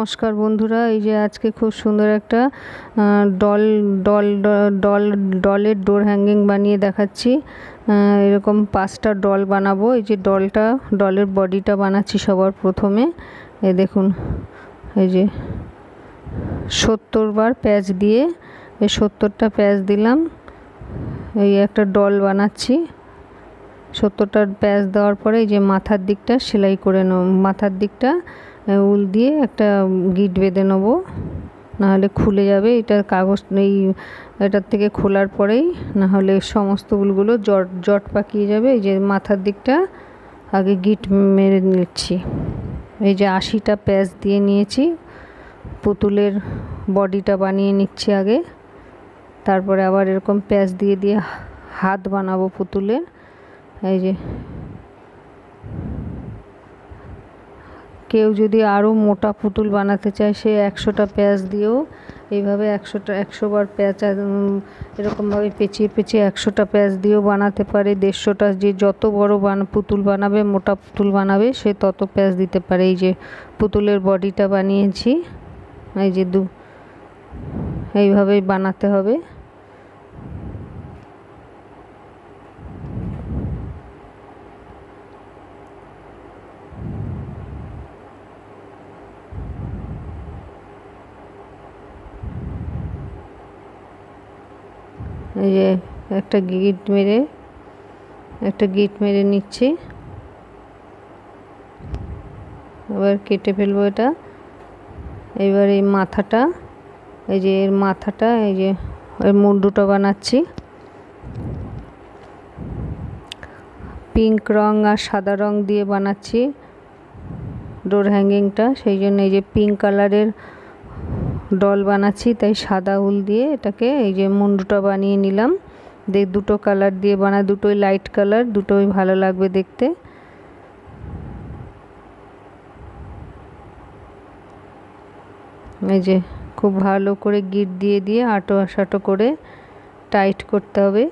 নমস্কার বন্ধুরা, এই যে আজকে খুব সুন্দর একটা ডল ডল ডল ডলের ডোর হ্যাঙ্গিং বানিয়ে দেখাচ্ছি। এরকম 5টা ডল বানাবো। এই যে ডলের বডিটা বানাচ্ছি সবার প্রথমে। এই দেখুন, এই যে 70 বার প্যাচ দিয়ে, এই 70টা প্যাচ দিলাম। এই একটা ডল বানাচ্ছি। 70টা প্যাচ দেওয়ার পরে এই যে মাথার দিকটা সেলাই করে নেব। মাথার দিকটা উল দিয়ে একটা গিট বেঁধে নেবো, নাহলে খুলে যাবে। এটা কাগজ এটার থেকে খোলার পরেই নাহলে সমস্ত উলগুলো জট পাকিয়ে যাবে। এই যে মাথার দিকটা আগে গিট মেরে নিচ্ছি। এই যে 80টা প্যাচ দিয়ে নিয়েছি। পুতুলের বডিটা বানিয়ে নিচ্ছি আগে, তারপরে আবার এরকম প্যাচ দিয়ে দিয়ে হাত বানাবো পুতুলের। এই যে কেউ যদি আরও মোটা পুতুল বানাতে চায়, সে 100টা প্যাচ দিয়েও এইভাবে 100 বার প্যাচ এরকমভাবে পেঁচিয়ে পেঁচিয়ে 100টা প্যাচ দিয়েও বানাতে পারে। 150টা, যে যত বড় পুতুল বানাবে, মোটা পুতুল বানাবে, সে তত প্যাচ দিতে পারে। এই যে পুতুলের বডিটা বানিয়েছি। এই যে এইভাবেই বানাতে হবে। এই যে একটা গিট মেরে নিচ্ছি। এবার কেটে ফেলবো এটা। এবার এই মাথাটা, এই যে এর মাথাটা, এই যে এর মুন্ডুটা বানাচ্ছি। পিঙ্ক রং আর সাদা রং দিয়ে বানাচ্ছি ডোর হ্যাঙ্গিংটা, সেই জন্য এই যে পিঙ্ক কালারের ডল বানাচ্ছি, তাই সাদা উল দিয়ে এটাকে এই যে মুন্ডুটা বানিয়ে নিলাম। দুটো কালার দিয়ে দুটোই লাইট কালার, দুটোই ভালো লাগবে দেখতে। এই যে খুব ভালো করে গিট দিয়ে দিয়ে আটো আসাটো করে টাইট করতে হবে।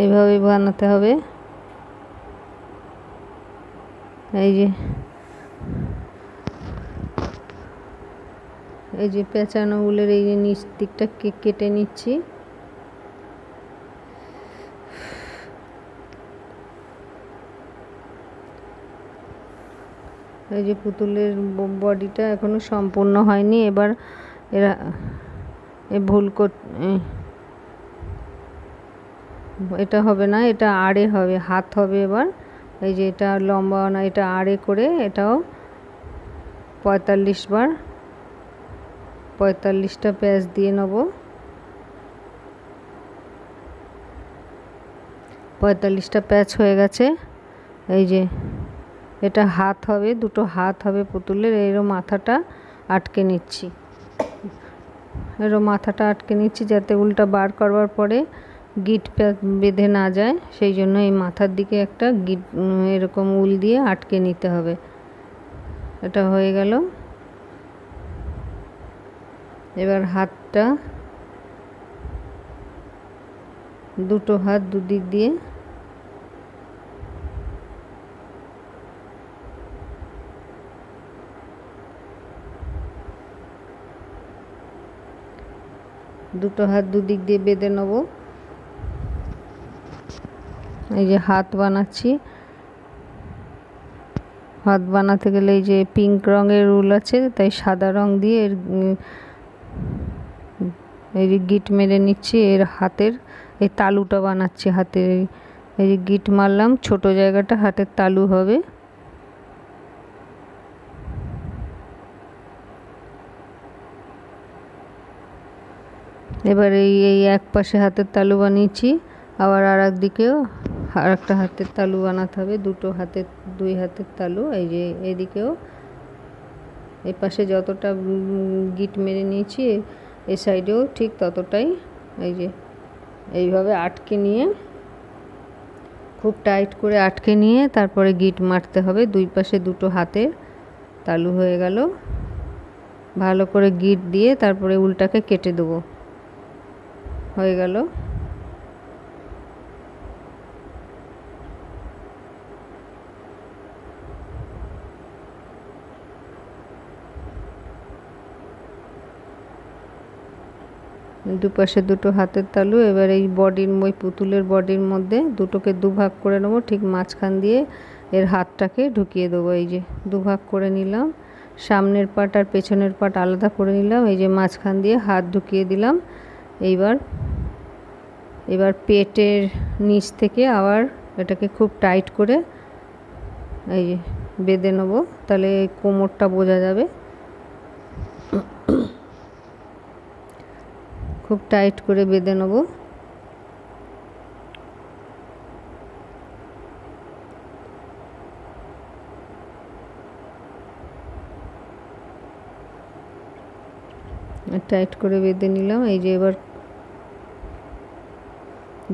এইভাবে বানাতে হবে। এই যে পেঁচানো উলের এই যে নিচ দিকটা কেটে নিচ্ছি। এই যে পুতুলের বডিটা এখনো সম্পূর্ণ হয়নি। এবার এটা হবে না, এটা আড়ে হবে, হাত হবে এবার। এই যে এটা লম্বা না, এটা আড়ে করে এটাও 45টা প্যাচ দিয়ে নেব। 45টা প্যাচ হয়ে গেছে। এই যে এটা হাত হবে, দুটো হাত হবে পুতুলের। এরও মাথাটা আটকে নিচ্ছি, যাতে উলটা বার করবার পরে গিট বেঁধে না যায়, সেই জন্য এই মাথার দিকে একটা গিট এরকম উল দিয়ে আটকে নিতে হবে। এটা হয়ে গেল। এবার হাতটা, দুটো হাত দুদিক দিয়ে বেঁধে নেব। এই যে হাত বানাচ্ছি। হাত বানাতে গেলে এই যে পিঙ্ক রঙের উল আছে, তাই সাদা রং দিয়ে এই যে গিট মেরে নিচ্ছি। এর হাতের এই তালুটা বানাচ্ছি। হাতের এই যে গিট মারলাম, ছোট জায়গাটা হাতের তালু হবে। এবার এই এক পাশে হাতের তালু বানিয়েছি, আবার আর একদিকেও আর একটা হাতের তালু বানাতে হবে। দুই হাতের তালু। এই যে এদিকেও, এই পাশে যতটা গিট মেরে নিয়েছি, এই সাইডেও ঠিক ততটাই। এই যে এইভাবে আটকে নিয়ে, খুব টাইট করে আটকে নিয়ে তারপরে গিট মারতে হবে। দুই পাশে দুটো হাতের তালু হয়ে গেল। ভালো করে গিট দিয়ে তারপরে উলটাকে কেটে দেবো। হয়ে গেল। দুপাশে দুটো হাতের তালু। এবার এই বডির ওই পুতুলের বডির মধ্যে দুটোকে দুভাগ করে নেবো, ঠিক মাঝখান দিয়ে এর হাতটাকে ঢুকিয়ে দেবো। এই যে দুভাগ করে নিলাম, সামনের পাট আর পেছনের পাট আলাদা করে নিলাম। এই যে মাঝখান দিয়ে হাত ঢুকিয়ে দিলাম। এবার পেটের নিচ থেকে আবার এটাকে খুব টাইট করে এই যে বেঁধে নেবো, তাহলে কোমরটা বোঝা যাবে। খুব টাইট করে বেঁধে নেবো। টাইট করে বেঁধে নিলাম। এই যে এবার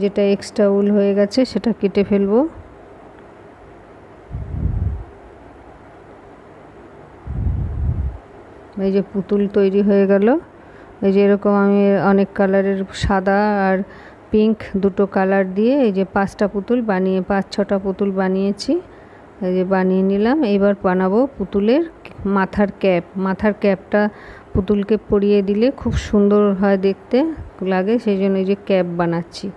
যেটা এক্সট্রা উল হয়ে গেছে সেটা কেটে ফেলবো। এই যে পুতুল তৈরি হয়ে গেল। এই যে এরকম আমি অনেক কালারের সাদা আর পিঙ্ক দুটো কালার দিয়ে এই যে 5টা পুতুল বানিয়ে 5-6টা পুতুল বানিয়েছি। এই যে বানিয়ে নিলাম। এবার বানাবো পুতুলের মাথার ক্যাপ। মাথার ক্যাপটা পুতুলকে পরিয়ে দিলে খুব সুন্দর হয়, দেখতে লাগে, সেই জন্য এই যে ক্যাপ বানাচ্ছি।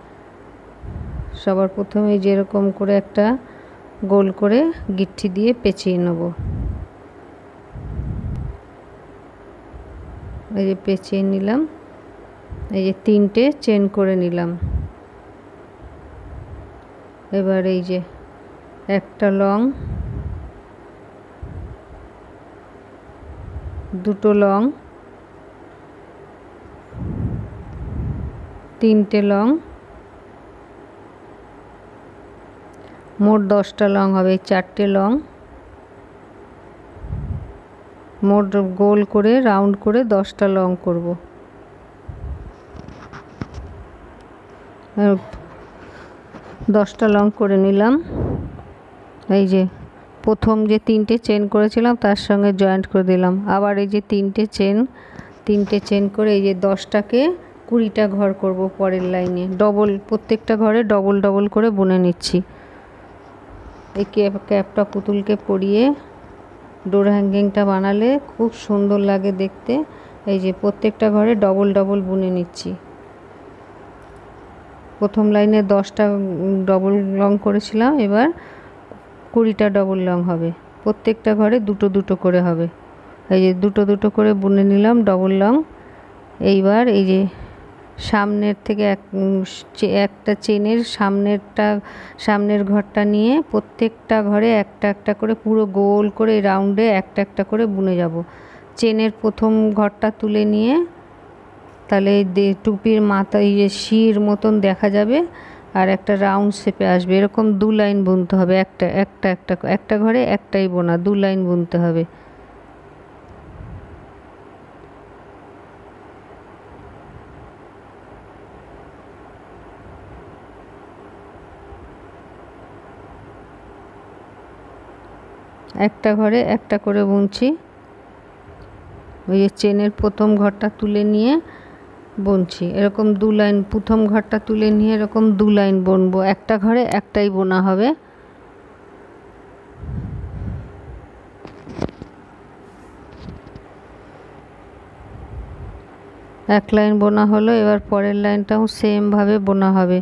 সবার প্রথমে যেরকম করে একটা গোল করে গিট্টি দিয়ে পেঁচিয়ে নেব। এই যে পেঁচিয়ে নিলাম। এই যে 3টে চেন করে নিলাম। এবার এই যে একটা লং, দুটো লং, 3টে লং, মোট 10টা লং হবে। 4টে লং, মোট গোল করে রাউন্ড করে 10টা লং করব। 10টা লং করে নিলাম। এই যে প্রথম যে 3টে চেন করেছিলাম তার সঙ্গে জয়েন্ট করে দিলাম। আবার এই যে 3টে চেন করে এই যে 10টাকে 20টা ঘর করব পরের লাইনে। ডবল, প্রত্যেকটা ঘরে ডবল ডবল করে বুনে নিচ্ছি। এই ক্যাপটা পুতুলকে পরিয়ে ডোর হ্যাঙ্গিংটা বানালে খুব সুন্দর লাগে দেখতে। এই যে প্রত্যেকটা ঘরে ডবল ডবল বুনে নিচ্ছি। প্রথম লাইনে 10টা ডবল লং করেছিলাম, এবার 20টা ডবল লং হবে। প্রত্যেকটা ঘরে দুটো দুটো করে হবে। এই যে দুটো দুটো করে বুনে নিলাম ডবল লং। এইবার এই যে সামনের থেকে একটা চেনের সামনের ঘরটা নিয়ে প্রত্যেকটা ঘরে একটা একটা করে পুরো গোল করে রাউন্ডে একটা একটা করে বুনে যাব। চেনের প্রথম ঘরটা তুলে নিয়ে তাহলে টুপির মাথায় যে শির মতন দেখা যাবে আর একটা রাউন্ড শেপে আসবে। এরকম 2 লাইন বুনতে হবে। একটা ঘরে একটাই বোনা, 2 লাইন বুনতে হবে। একটা ঘরে একটা করে বুনছি। ওই যে চেনের প্রথম ঘরটা তুলে নিয়ে বুনছি। এরকম 2 লাইন, প্রথম ঘরটা তুলে নিয়ে এরকম 2 লাইন বুনবো। একটা ঘরে একটাই বোনা হবে। এক লাইন বোনা হলো। এবার পরের লাইনটাও সেম ভাবে বোনা হবে।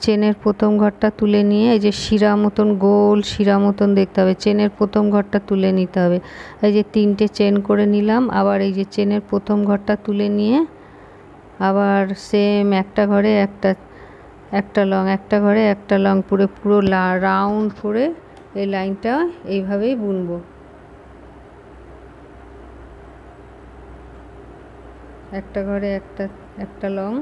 চেনের প্রথম ঘরটা তুলে নিয়ে এই যে শিরা মতন, গোল শিরা মতন দেখতে হবে। চেনের প্রথম ঘরটা তুলে নিতে হবে। এই যে 3টে চেন করে নিলাম। আবার এই যে চেনের প্রথম ঘরটা তুলে নিয়ে আবার সেম একটা ঘরে একটা লং, একটা ঘরে একটা লং, পুরো রাউন্ড করে এই লাইনটা এইভাবেই বুনবো। একটা ঘরে একটা লং,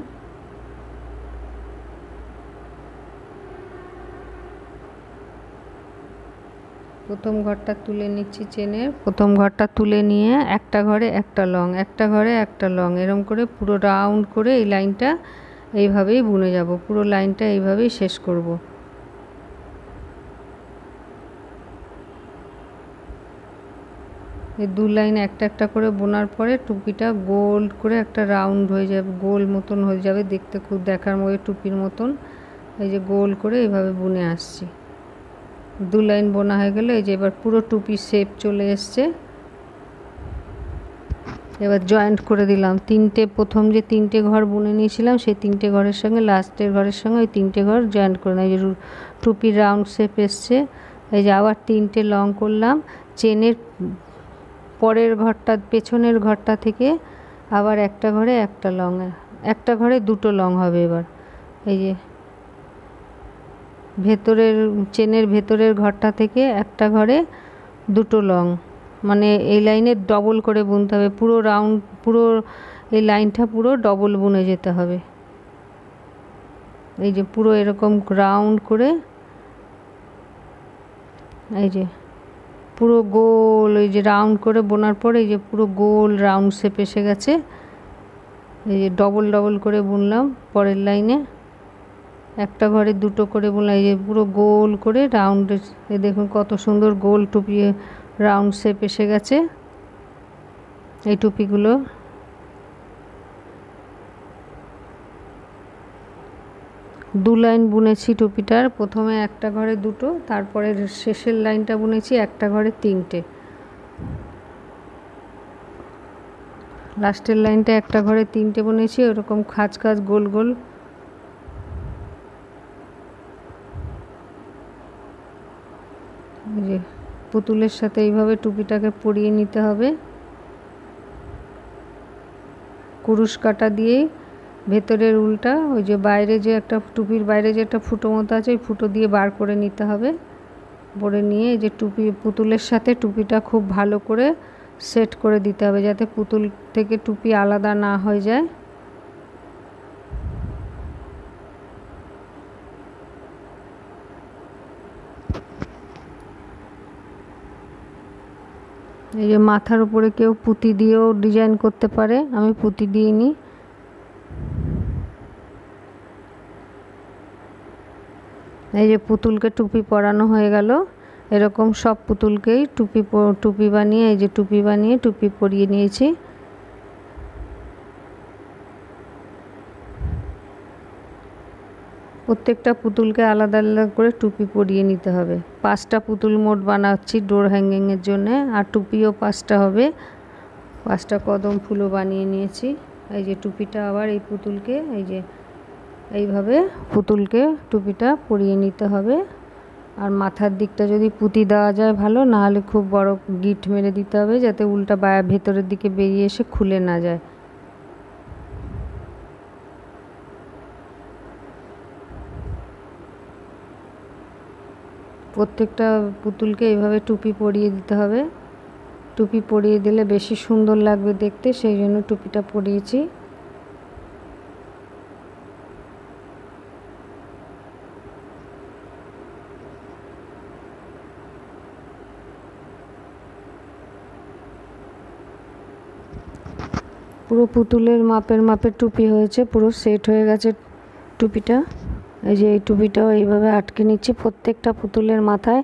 প্রথম ঘরটা তুলে নিচ্ছি। চেনের প্রথম ঘরটা তুলে নিয়ে একটা ঘরে একটা লং, একটা ঘরে একটা লং, এরকম করে পুরো রাউন্ড করে এই লাইনটা এইভাবেই বুনে যাব। পুরো লাইনটা এইভাবেই শেষ করব। এই 2 লাইন একটা একটা করে বোনার পরে টুপিটা গোল করে একটা রাউন্ড হয়ে যাবে, গোল মতন হয়ে যাবে, দেখতে খুব দেখার মধ্যে টুপির মতন। এই যে গোল করে এইভাবে বুনে আসছি। 2 লাইন বোনা হয়ে গেলে এই যে এবার পুরো টুপির শেপ চলে এসছে। এবার জয়েন্ট করে দিলাম। প্রথম যে 3টে ঘর বুনে নিয়েছিলাম সেই 3টে ঘরের সঙ্গে লাস্টের ঘরের সঙ্গে ওই 3টে ঘর জয়েন্ট করে নিলাম। এই যে টুপির রাউন্ড শেপ এসছে। এই যে আবার 3টে লং করলাম। চেনের পরের ঘরটা, পেছনের ঘরটা থেকে আবার একটা ঘরে একটা লং, একটা ঘরে 2টো লং হবে। এবার এই যে চেনের ভেতরের ঘরটা থেকে একটা ঘরে 2টো লং, মানে এই লাইনে ডবল করে বুনতে হবে। পুরো রাউন্ড, পুরো এই লাইনটা পুরো ডবল বুনে যেতে হবে। এই যে পুরো এরকম রাউন্ড করে, এই যে পুরো গোল, এই যে রাউন্ড করে বোনার পরে এই যে পুরো গোল রাউন্ড শেপ এসে গেছে। এই যে ডবল ডবল করে বুনলাম। পরের লাইনে একটা ঘরে 2টো করে বুনলাম। এই যে পুরো গোল করে রাউন্ড, এই দেখুন কত সুন্দর গোল টুপি রাউন্ড শেপ এসে গেছে। এই টুপিগুলো দু লাইন বুনেছি টুপিটার। প্রথমে একটা ঘরে 2টো, তারপরে শেষের লাইনটা বুনেছি একটা ঘরে 3টে, লাস্টের লাইনটা একটা ঘরে 3টে বুনেছি। ওরকম খাঁজ খাঁজ গোল গোল। এই যে পুতুলের সাথে এইভাবে টুপিটাকে পরিয়ে নিতে হবে। কুরুশ কাটা দিয়ে ভেতরের উলটা, ওই যে বাইরে যে একটা টুপির বাইরে যে একটা ফুটো মতো আছে ওই ফুটো দিয়ে বার করে নিতে হবে। পরে নিয়ে এই যে পুতুলের সাথে টুপিটা খুব ভালো করে সেট করে দিতে হবে, যাতে পুতুল থেকে টুপি আলাদা না হয়ে যায়। এই যে মাথার উপরে কেউ পুঁতি দিয়েও ডিজাইন করতে পারে, আমি পুঁতি দিইনি। এই যে পুতুলকে টুপি পরানো হয়ে গেল। এরকম সব পুতুলকেই টুপি বানিয়ে, এই যে টুপি বানিয়ে টুপি পরিয়ে নিয়েছি। প্রত্যেকটা পুতুলকে আলাদা আলাদা করে টুপি পরিয়ে নিতে হবে। 5টা পুতুল মোট বানাচ্ছি ডোর হ্যাঙ্গিংয়ের জন্য, আর টুপিও 5টা হবে। 5টা কদম ফুলও বানিয়ে নিয়েছি। এই যে টুপিটা আবার এই পুতুলকে এই যে এইভাবে পুতুলকে টুপিটা পরিয়ে নিতে হবে। আর মাথার দিকটা যদি পুঁতি দেওয়া যায় ভালো, না হলে খুব বড় গিট মেরে দিতে হবে, যাতে উলটা ভেতরের দিকে বেরিয়ে এসে খুলে না যায়। প্রত্যেকটা পুতুলকে এইভাবে টুপি পরিয়ে দিতে হবে। টুপি পরিয়ে দিলে বেশি সুন্দর লাগবে দেখতে, সেই জন্য টুপিটা পরিয়েছি। পুরো পুতুলের মাপের টুপি হয়েছে, পুরো সেট হয়ে গেছে টুপিটা। এই যে এই টুপিটাও এইভাবে আটকে নিচ্ছি। প্রত্যেকটা পুতুলের মাথায়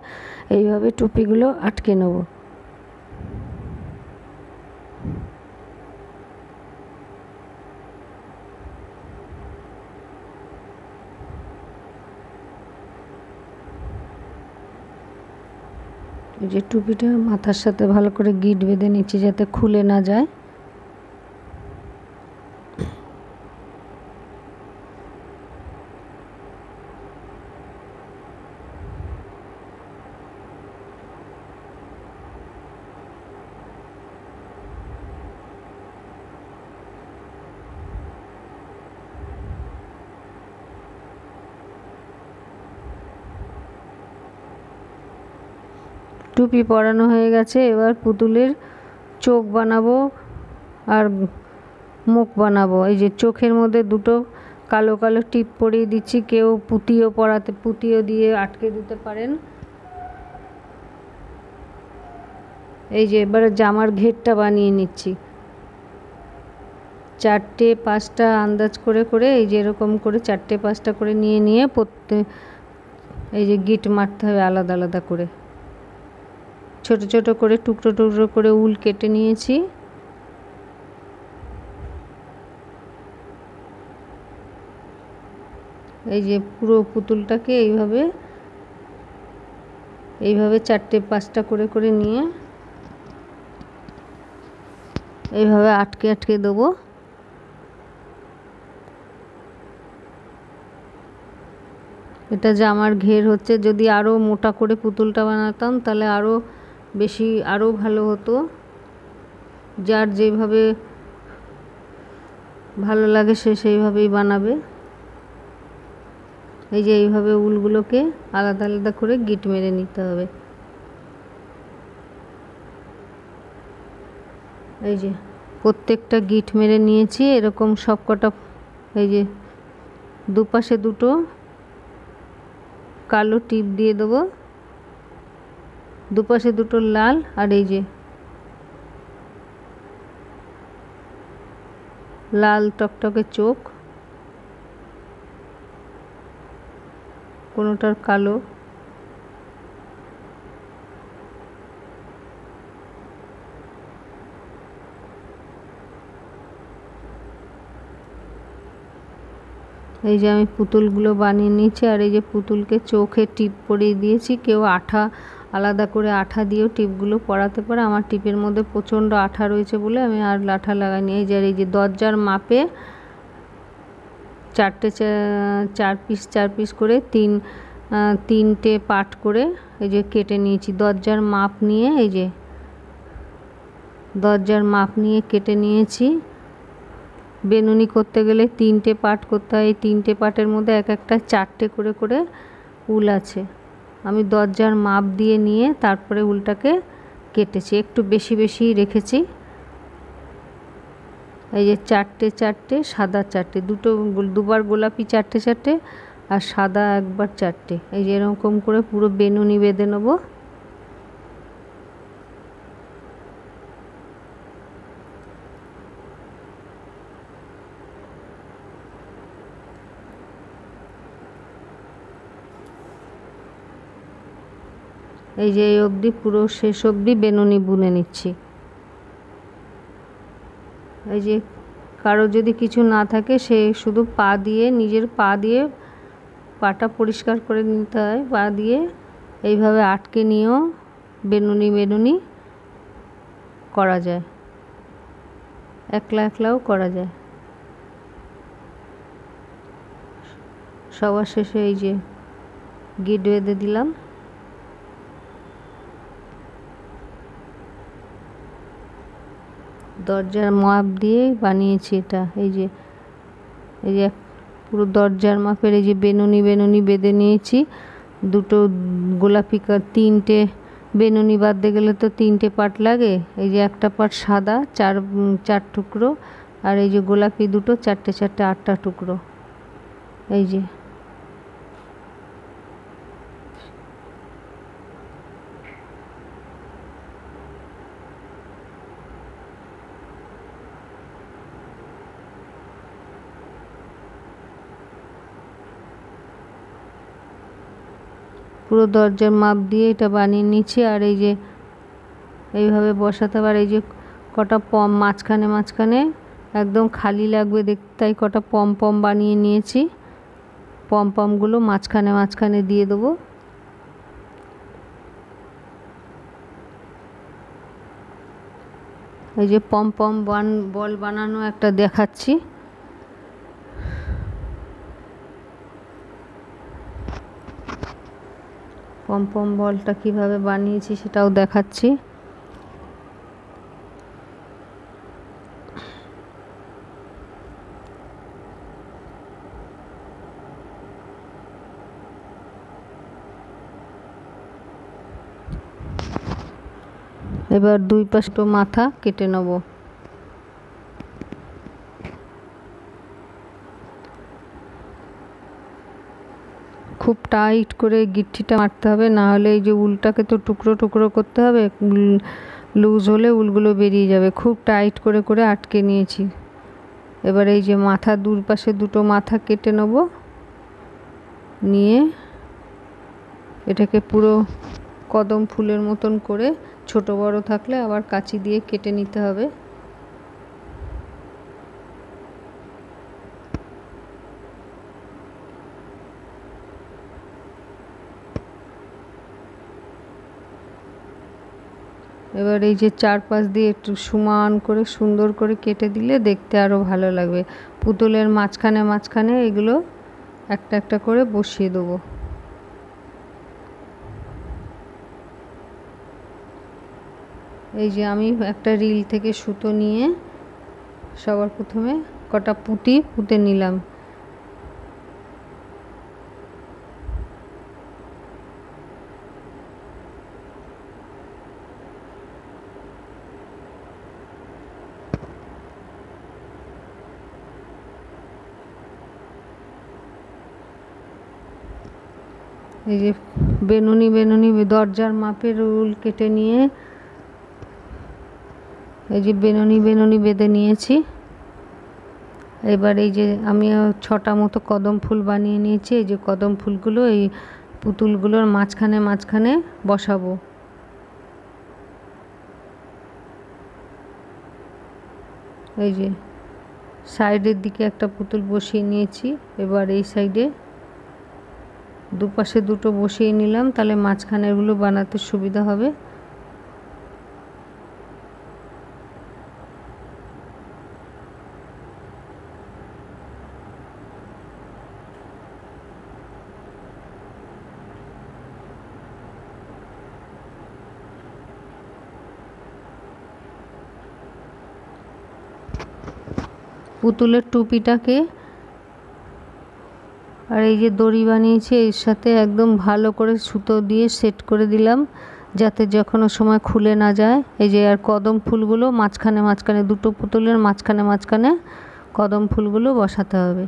এইভাবে টুপিগুলো আটকে নেব। এই যে টুপিটা মাথার সাথে ভালো করে গিট বেঁধে নিচ্ছি, যাতে খুলে না যায়। টুপি পরানো হয়ে গেছে। এবার পুতুলের চোখ বানাবো আর মুখ বানাবো। এই যে চোখের মধ্যে 2টো কালো কালো টিপ পরিয়ে দিচ্ছি। কেউ পুঁতিও দিয়ে আটকে দিতে পারেন। এই যে এবারে জামার ঘেরটা বানিয়ে নিচ্ছি। 4টে 5টা আন্দাজ করে করে, এই যে এরকম করে 4টে 5টা করে নিয়ে এই যে গিট মারতে হবে আলাদা আলাদা করে। ছোট ছোট করে টুকরো টুকরো করে উল কেটে নিয়েছি। এই যে পুরো পুতুলটাকে এইভাবে 4টে 5টা করে করে নিয়ে এইভাবে আটকে আটকে দেবো। এটা জামার ঘের হচ্ছে। যদি আরও মোটা করে পুতুলটা বানাতাম তাহলে আরও বেশি, আরও ভালো হতো। যার যেভাবে ভালো লাগে সে সেইভাবেই বানাবে। এই যে এইভাবে উলগুলোকে আলাদা আলাদা করে গিট মেরে নিতে হবে। এই যে প্রত্যেকটা গিট মেরে নিয়েছি এরকম সব কটা। এই যে দুপাশে দুটো কালো টিপ দিয়ে দেবো, দুপাশে দুটো লাল, আর এই যে লাল টকটকে চোখ, কোনোটার কালো। এই যে আমি পুতুলগুলো বানিয়ে নিয়েছি, আর এই যে পুতুলকে চোখে টিপ পরিয়ে দিয়েছি। কেউ আঠা আলাদা করে আঠা দিয়েও টিপগুলো পরাতে পারে। আমার টিপের মধ্যে প্রচণ্ড আঠা রয়েছে বলে আমি আর আঠা লাগাইনি। এই যে দরজার মাপে চার পিস করে তিনটে পার্ট করে এই যে কেটে নিয়েছি। দরজার মাপ নিয়ে এই যে দরজার মাপ নিয়ে কেটে নিয়েছি। বেনুনি করতে গেলে তিনটে পার্ট করতে হয়। এই তিনটে পার্টের মধ্যে এক একটা চারটে করে করে উল আছে। আমি দরজার মাপ দিয়ে নিয়ে তারপরে উলটাকে কেটেছি, একটু বেশি বেশি রেখেছি। এই যে চারটে চারটে, সাদা চারটে, দুবার গোলাপি চারটে চারটে, আর সাদা একবার চারটে। এই যে এরকম করে পুরো বেনুনি বেঁধে নেবো। এই যে এই অবধি পুরো শেষ অবধি বেনুনি বুনে নিচ্ছি। এই যে কারো যদি কিছু না থাকে সে শুধু পা দিয়ে, নিজের পা দিয়ে পাটা পরিষ্কার করে নিতে হয়। পা দিয়ে এইভাবে আটকে নিয়েও বেনুনি বেনুনি করা যায়, একলা একলাও করা যায়। সবার শেষে এই যে গিট বেঁধে দিলাম। দরজার মাপ দিয়ে বানিয়েছি এটা। এই যে পুরো দরজার মাপের এই যে বেনুনি বেনুনি বেঁধে নিয়েছি। দুটো গোলাপি তিনটে বেনুনি বাঁধতে গেলে তো তিনটে পার্ট লাগে। এই যে একটা পার্ট সাদা, চার টুকরো, আর এই যে গোলাপি দুটো চারটে চারটে, 8টা টুকরো। এই যে পুরো দরজার মাপ দিয়ে এটা বানিয়ে নিচ্ছি। আর এই যে এইভাবে বসাতে পারে। এই যে কটা পম মাঝখানে মাঝখানে একদম খালি লাগবে দেখতে, তাই কটা পম পম বানিয়ে নিয়েছি। পম পমগুলো মাঝখানে মাঝখানে দিয়ে দেবো। এই যে পম পম বল বানানো একটা দেখাচ্ছি। পম পম বলটা কিভাবে বানিয়েছি সেটাও দেখাচ্ছি। এবার দুই পাশে মাথা কেটে নেব। খুব টাইট করে গিট্টিটা মারতে হবে, না হলে এই যে উলটাকে তো টুকরো টুকরো করতে হবে, লুজ হলে উলগুলো বেরিয়ে যাবে। খুব টাইট করে করে আটকে নিয়েছি। এবার এই যে মাথা, দুই পাশে দুটো মাথা কেটে নেব। নিয়ে এটাকে পুরো কদম ফুলের মতন করে, ছোট বড় থাকলে আবার কাঁচি দিয়ে কেটে নিতে হবে। এবার এই যে চারপাশ দিয়ে একটু সমান করে সুন্দর করে কেটে দিলে দেখতে আরও ভালো লাগবে। পুতুলের মাঝখানে মাঝখানে এগুলো একটা একটা করে বসিয়ে দেবো। এই যে আমি একটা রিল থেকে সুতো নিয়ে সবার প্রথমে কটা পুঁতি পুঁতে নিলাম। এই যে বেনুনি বেনুনি দরজার মাপের রুল কেটে নিয়ে এই যে বেনুনি বেনুনি বেঁধে নিয়েছি। এবার এই যে আমি 6টা মতো কদম ফুল বানিয়ে নিয়েছি। এই যে কদম ফুলগুলো এই পুতুলগুলোর মাঝখানে মাঝখানে বসাবো। এই যে সাইডের দিকে একটা পুতুল বসিয়ে নিয়েছি। এবার এই সাইডে দুপাশে দুটো বসিয়ে নিলাম, তাহলে মাঝখানেরগুলো বানাতে সুবিধা হবে। পুতুলের টুপিটাকে আর এই যে দড়ি বানিয়েছি এর সাথে একদম ভালো করে সুতো দিয়ে সেট করে দিলাম, যাতে যে কোনো সময় খুলে না যায়। এই যে আর কদম ফুলগুলো মাঝখানে মাঝখানে দুটো পুতুলের মাঝখানে মাঝখানে কদম ফুলগুলো বসাতে হবে।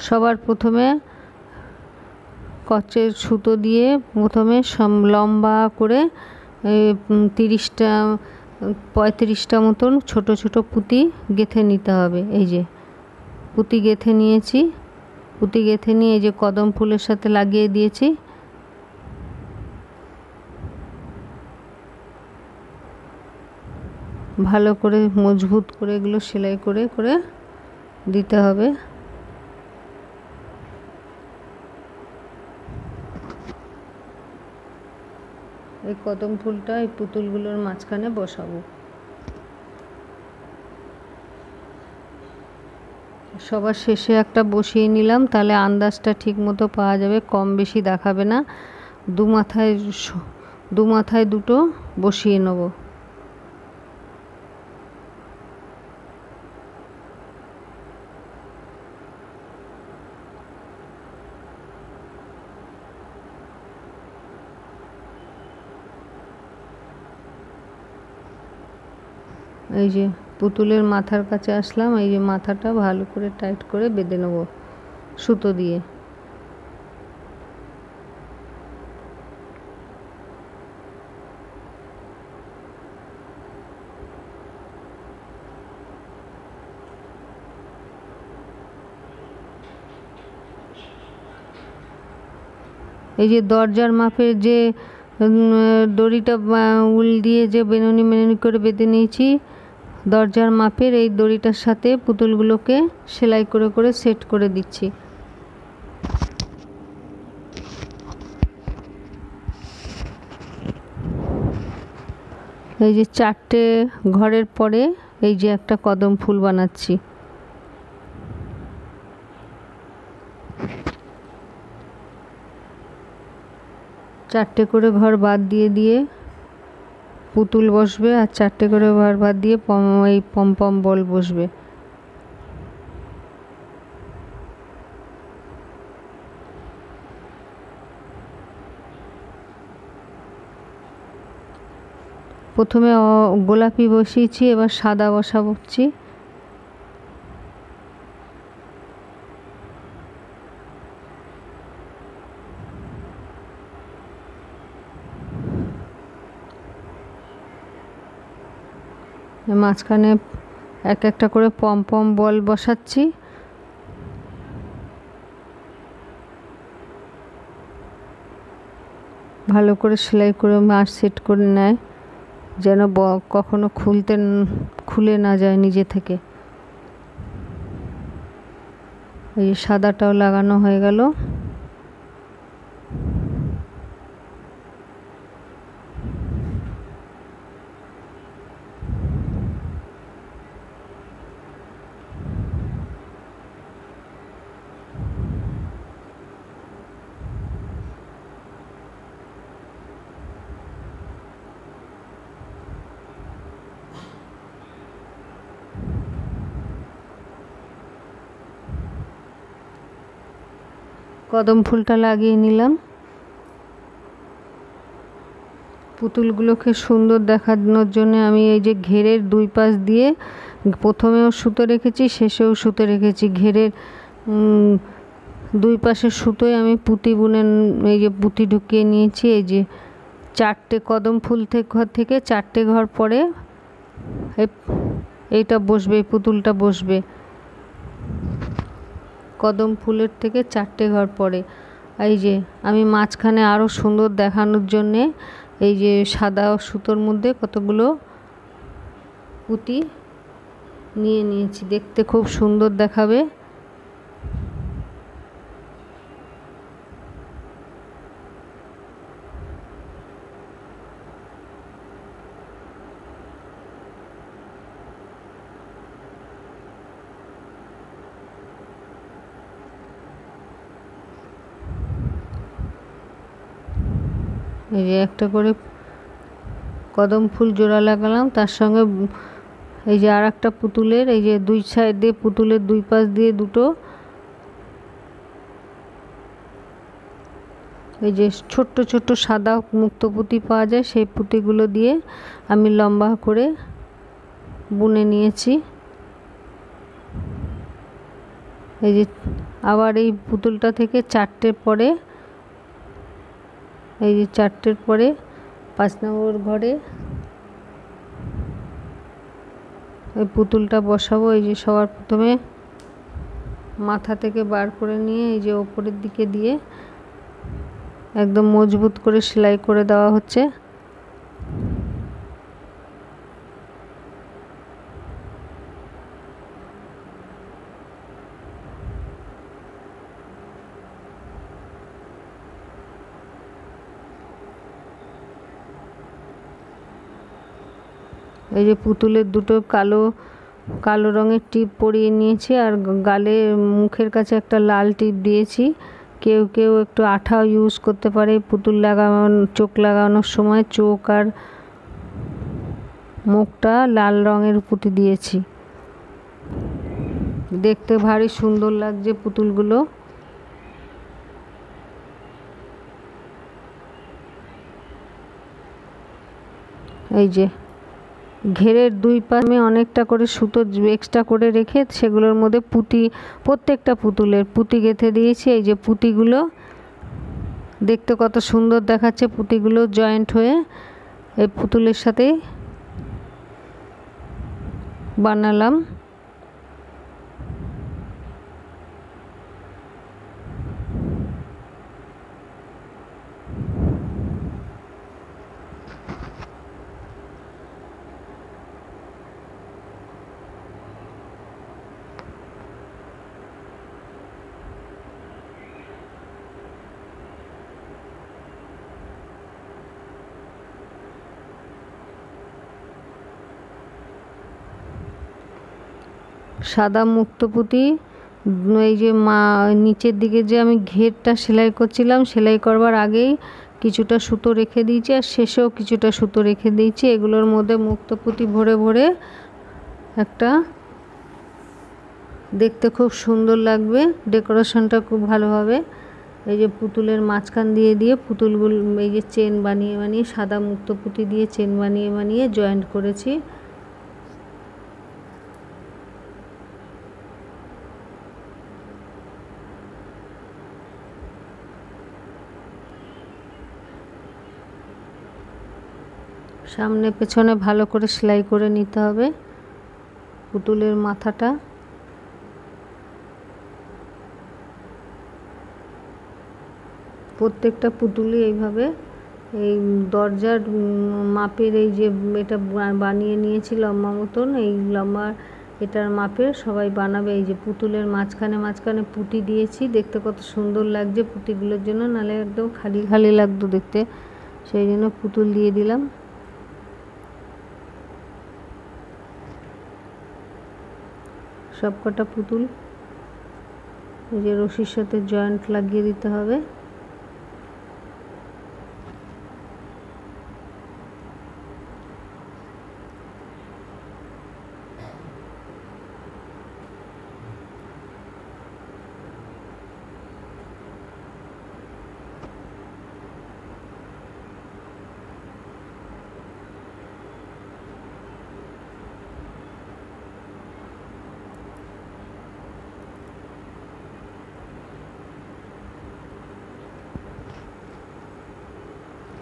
সবার প্রথমে কচের সুতো দিয়ে প্রথমে লম্বা করে 35টা মতন ছোট ছোট পুঁতি গেঁথে নিতে হবে। এই যে পুঁতি গেঁথে নিয়েছি। পুঁতি গেঁথে নিয়ে এই যে কদম ফুলের সাথে লাগিয়ে দিয়েছি। ভালো করে মজবুত করে এগুলো সেলাই করে করে দিতে হবে। এই কদম ফুলটা এই পুতুলগুলোর মাঝখানে বসাবো। সবার শেষে একটা বসিয়ে নিলাম, তাহলে আন্দাজটা ঠিক মতো পাওয়া যাবে, কম বেশি দেখাবে না। দু মাথায় দুটো বসিয়ে নেব। এই যে পুতুলের মাথার কাছে আসলাম। এই যে মাথাটা ভালো করে টাইট করে বেঁধে নেব সুতো দিয়ে। এই যে দরজার মাপের যে দড়িটা উল দিয়ে যে বেনুনি বেনুনি করে বেঁধে নিয়েছি, দরজার মাপের এই দড়িটার সাথে পুতুলগুলোকে সেলাই করে করে সেট করে দিচ্ছি। এই যে 4টে ঘরের পরে এই যে একটা কদম ফুল বানাচ্ছি। চারটে করে ঘর বাদ দিয়ে দিয়ে পুতুল বসবে, আর 4টে করে ঘর বাদ দিয়ে এই পম পম বল বসবে। প্রথমে গোলাপি বসিয়েছি, এবার সাদা বসাচ্ছি। মাঝখানে এক একটা করে পম পম বল বসাচ্ছি। ভালো করে সেলাই করে মাছ সেট করে নেয়। যেন কখনো খুলে না যায় নিজে থেকে। এই সাদাটাও লাগানো হয়ে গেল। কদম ফুলটা লাগিয়ে নিলাম। পুতুলগুলোকে সুন্দর দেখানোর জন্য আমি এই যে ঘেরের দুই পাশ দিয়ে প্রথমেও সুতো রেখেছি, শেষেও সুতো রেখেছি। ঘেরের দুই পাশের সুতোয় আমি পুঁতি বুনে এই যে পুঁতি ঢুকিয়ে নিয়েছি। এই যে 4টে কদম ফুল থেকে 4টে ঘর পরে এইটা বসবে, এই পুতুলটা বসবে কদম ফুলের থেকে 4টে ঘর পরে। এই যে আমি মাঝখানে আরও সুন্দর দেখানোর জন্যে এই যে সাদা সুতোর মধ্যে কতগুলো পুঁতি নিয়ে নিয়েছি, দেখতে খুব সুন্দর দেখাবে। এই যে একটা করে কদম ফুল জোড়া লাগালাম, তার সঙ্গে এই যে আর একটা পুতুলের এই যে দুই সাইড দিয়ে পুতুলের দুই পাশ দিয়ে দুটো এই যে ছোট্ট ছোট্ট সাদা মুক্ত পুঁতি পাওয়া যায়, সেই পুঁতিগুলো দিয়ে আমি লম্বা করে বুনে নিয়েছি। এই যে আবার এই পুতুলটা থেকে 4টে পরে এই যে 4টের পরে 5 নম্বর ঘরে এই পুতুলটা বসাবো। এই যে সবার প্রথমে মাথা থেকে বার করে নিয়ে এই যে ওপরের দিকে দিয়ে একদম মজবুত করে সেলাই করে দেওয়া হচ্ছে। এই যে পুতুলের দুটো কালো রঙের টিপ পরিয়ে নিয়েছি, আর গালে মুখের কাছে একটা লাল টিপ দিয়েছি। কেউ কেউ একটু আঠাও ইউজ করতে পারে পুতুল চোখ লাগানোর সময়। চোখ আর মুখটা লাল রঙের পুঁতি দিয়েছি, দেখতে ভারী সুন্দর লাগছে পুতুলগুলো। এই যে ঘেরের দুই পাশে আমি অনেকটা করে সুতো এক্সট্রা করে রেখে সেগুলোর মধ্যে প্রত্যেকটা পুতুলের পুঁতি গেঁথে দিয়েছি। এই যে পুঁতিগুলো দেখতে কত সুন্দর দেখাচ্ছে, পুঁতিগুলো জয়েন্ট হয়ে এই পুতুলের সাথেই বানালাম। সাদা মুক্ত পুঁতি এই যে নিচের দিকে যে আমি ঘেরটা সেলাই করছিলাম, সেলাই করবার আগেই কিছুটা সুতো রেখে দিয়েছি, আর শেষেও কিছুটা সুতো রেখে দিয়েছি। এগুলোর মধ্যে মুক্ত পুঁতি ভরে ভরে একটা দেখতে খুব সুন্দর লাগবে, ডেকোরেশনটা খুব ভালো হবে। এই যে পুতুলের মাঝখান দিয়ে দিয়ে পুতুলগুলো এই যে চেন বানিয়ে বানিয়ে সাদা মুক্ত পুঁতি দিয়ে চেন বানিয়ে বানিয়ে জয়েন্ট করেছি। সামনে পেছনে ভালো করে সেলাই করে নিতে হবে পুতুলের মাথাটা। প্রত্যেকটা পুতুলই এইভাবে এই দরজার মাপের এই যে এটা বানিয়ে নিয়েছি লম্বা মতন, এই লম্বা এটার মাপের সবাই বানাবে। এই যে পুতুলের মাঝখানে মাঝখানে পুঁতি দিয়েছি, দেখতে কত সুন্দর লাগছে পুঁতিগুলোর জন্য, নাহলে একদম খালি খালি লাগতো দেখতে, সেই জন্য পুতুল দিয়ে দিলাম। সব কটা পুতুল এই যে রশির সাথে জয়েন্ট লাগিয়ে দিতে হবে।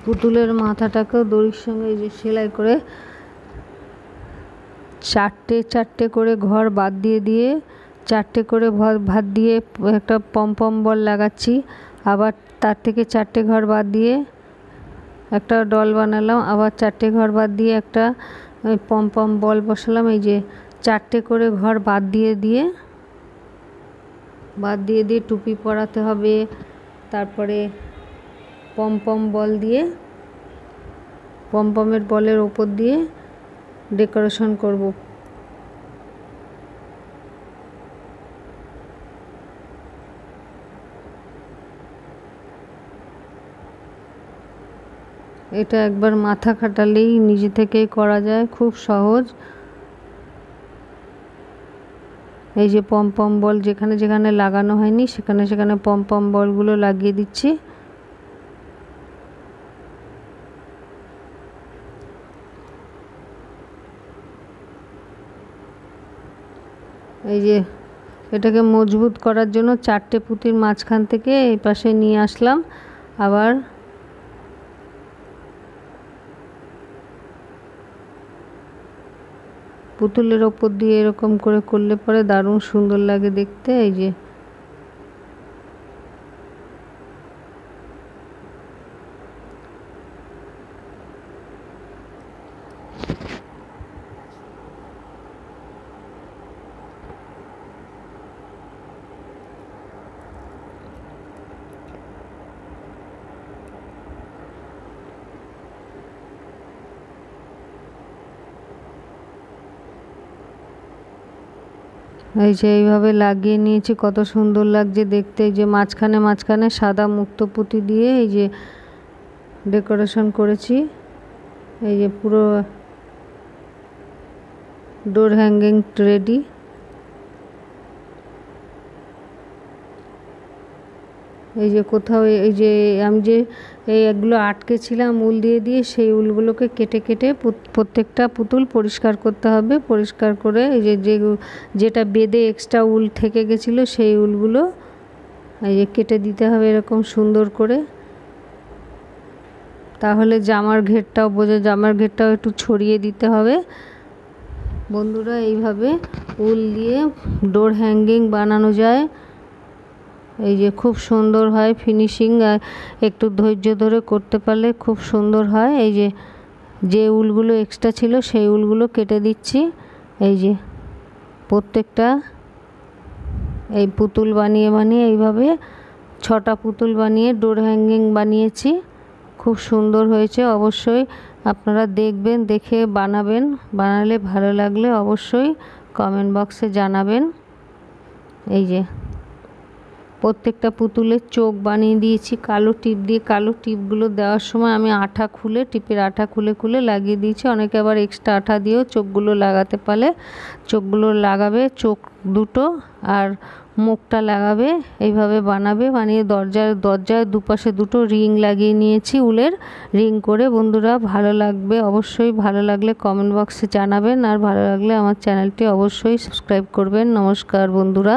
পুতুলের মাথাটাকেও দড়ির সঙ্গে এই যে সেলাই করে চারটে চারটে করে ঘর বাদ দিয়ে চারটে করে ভাত দিয়ে একটা পম বল লাগাচ্ছি। আবার তার থেকে চারটে ঘর বাদ দিয়ে একটা ডল বানালাম, আবার চারটে ঘর বাদ দিয়ে একটা পম বল বসালাম। এই যে চারটে করে ঘর বাদ দিয়ে টুপি পরাতে হবে। তারপরে পম বল দিয়ে পমের বলের ওপর দিয়ে ডেকোরেশন করব। এটা একবার মাথা খাটালেই নিজে থেকেই করা যায়, খুব সহজ। এই যে পম বল যেখানে যেখানে লাগানো হয়নি সেখানে সেখানে পম বলগুলো লাগিয়ে দিচ্ছি। এই যে এটাকে মজবুত করার জন্য চারটে পুঁতির মাঝখান থেকে এই পাশে নিয়ে আসলাম। আবার পুতুলের ওপর দিয়ে এরকম করে করলে পরে দারুণ সুন্দর লাগে দেখতে। এই যে এইভাবে লাগিয়ে নিয়েছি, কত সুন্দর লাগছে দেখতে। এই যে মাঝখানে মাঝখানে সাদা মুক্ত পুঁতি দিয়ে এই যে ডেকোরেশন করেছি। এই যে পুরো ডোর হ্যাঙ্গিং রেডি। এই যে কোথাও এই যে আমি যে এগুলো আটকে ছিলাম উল দিয়ে সেই উলগুলোকে কেটে কেটে প্রত্যেকটা পুতুল পরিষ্কার করতে হবে। পরিষ্কার করে এই যে যেটা বেঁধে এক্সট্রা উল থেকে গেছিলো সেই উলগুলো এই যে কেটে দিতে হবে এরকম সুন্দর করে, তাহলে জামার ঘেরটাও জামার ঘেরটাও একটু ছড়িয়ে দিতে হবে। বন্ধুরা, এইভাবে উল দিয়ে ডোর হ্যাঙ্গিং বানানো যায়। এই যে খুব সুন্দর হয় ফিনিশিং, একটু ধৈর্য ধরে করতে পারলে খুব সুন্দর হয়। এই যে উলগুলো এক্সট্রা ছিল সেই উলগুলো কেটে দিচ্ছি। এই যে প্রত্যেকটা এই পুতুল বানিয়ে এইভাবে 6টা পুতুল বানিয়ে ডোর হ্যাঙ্গিং বানিয়েছি। খুব সুন্দর হয়েছে। অবশ্যই আপনারা দেখবেন, দেখে বানাবেন। বানালে ভালো লাগলে অবশ্যই কমেন্ট বক্সে জানাবেন। এই যে প্রত্যেকটা পুতুলের চোখ বানিয়ে দিয়েছি কালো টিপ দিয়ে। কালো টিপগুলো দেওয়ার সময় আমি আঠা খুলে টিপের আঠা খুলে লাগিয়ে দিয়েছি। অনেকে আবার এক্সট্রা আঠা দিয়েও চোখগুলো লাগাতে পারে। চোখগুলো লাগাবে, চোখ দুটো আর মুখটা লাগাবে, এইভাবে বানাবে। বানিয়ে দরজার দুপাশে দুটো রিং লাগিয়ে নিয়েছি উলের রিং করে। বন্ধুরা, ভালো লাগবে, অবশ্যই ভালো লাগলে কমেন্ট বক্সে জানাবেন, আর ভালো লাগলে আমার চ্যানেলটি অবশ্যই সাবস্ক্রাইব করবেন। নমস্কার বন্ধুরা।